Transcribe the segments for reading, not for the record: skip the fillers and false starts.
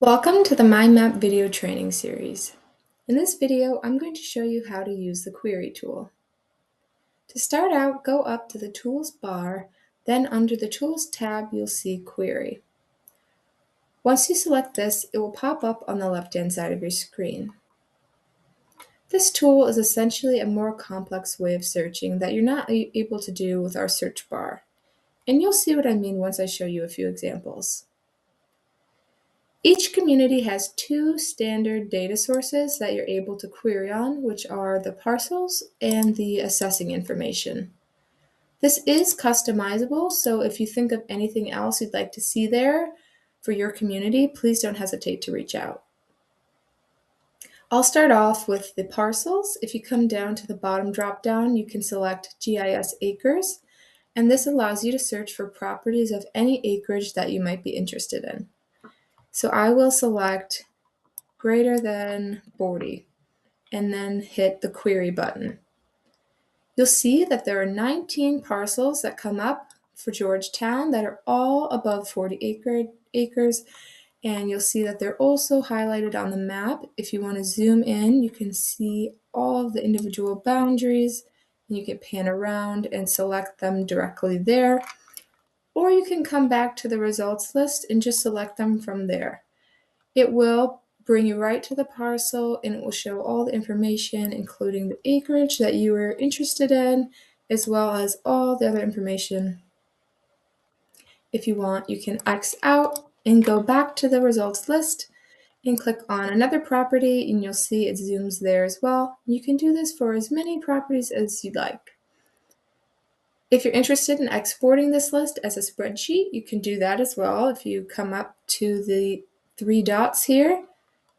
Welcome to the MIMAP video training series. In this video, I'm going to show you how to use the Query tool. To start out, go up to the Tools bar, then under the Tools tab, you'll see Query. Once you select this, it will pop up on the left-hand side of your screen. This tool is essentially a more complex way of searching that you're not able to do with our search bar. And you'll see what I mean once I show you a few examples. Each community has two standard data sources that you're able to query on, which are the parcels and the assessing information. This is customizable, so if you think of anything else you'd like to see there for your community, please don't hesitate to reach out. I'll start off with the parcels. If you come down to the bottom drop-down, you can select GIS acres, and this allows you to search for properties of any acreage that you might be interested in. So I will select greater than 40 and then hit the query button. You'll see that there are 19 parcels that come up for Georgetown that are all above 40 acres, and you'll see that they're also highlighted on the map. If you want to zoom in, you can see all of the individual boundaries, and you can pan around and select them directly there, or you can come back to the results list and just select them from there. It will bring you right to the parcel, and it will show all the information, including the acreage that you were interested in, as well as all the other information. If you want, you can X out and go back to the results list and click on another property, and you'll see it zooms there as well. You can do this for as many properties as you'd like. If you're interested in exporting this list as a spreadsheet, you can do that as well. If you come up to the three dots here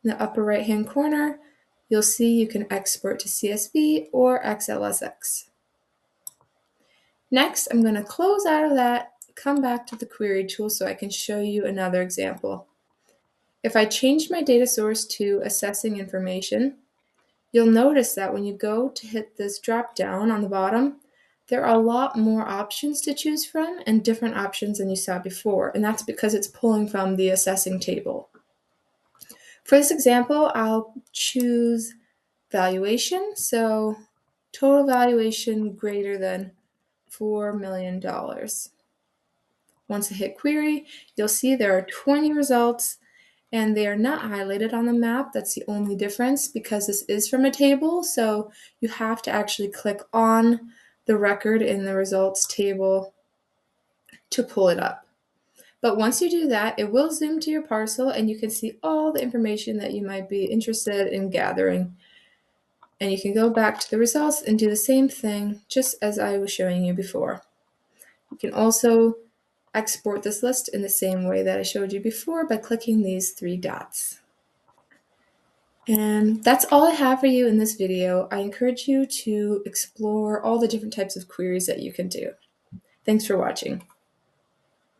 in the upper right hand corner, you'll see you can export to CSV or XLSX. Next, I'm going to close out of that, come back to the query tool so I can show you another example. If I change my data source to assessing information, you'll notice that when you go to hit this drop down on the bottom, there are a lot more options to choose from and different options than you saw before, and that's because it's pulling from the assessing table. For this example, I'll choose valuation, so total valuation greater than $4 million. Once I hit query, you'll see there are 20 results, and they are not highlighted on the map. That's the only difference because this is from a table, so you have to actually click on the record in the results table to pull it up. But once you do that, it will zoom to your parcel and you can see all the information that you might be interested in gathering. And you can go back to the results and do the same thing just as I was showing you before. You can also export this list in the same way that I showed you before by clicking these three dots. And that's all I have for you in this video. I encourage you to explore all the different types of queries that you can do. Thanks for watching.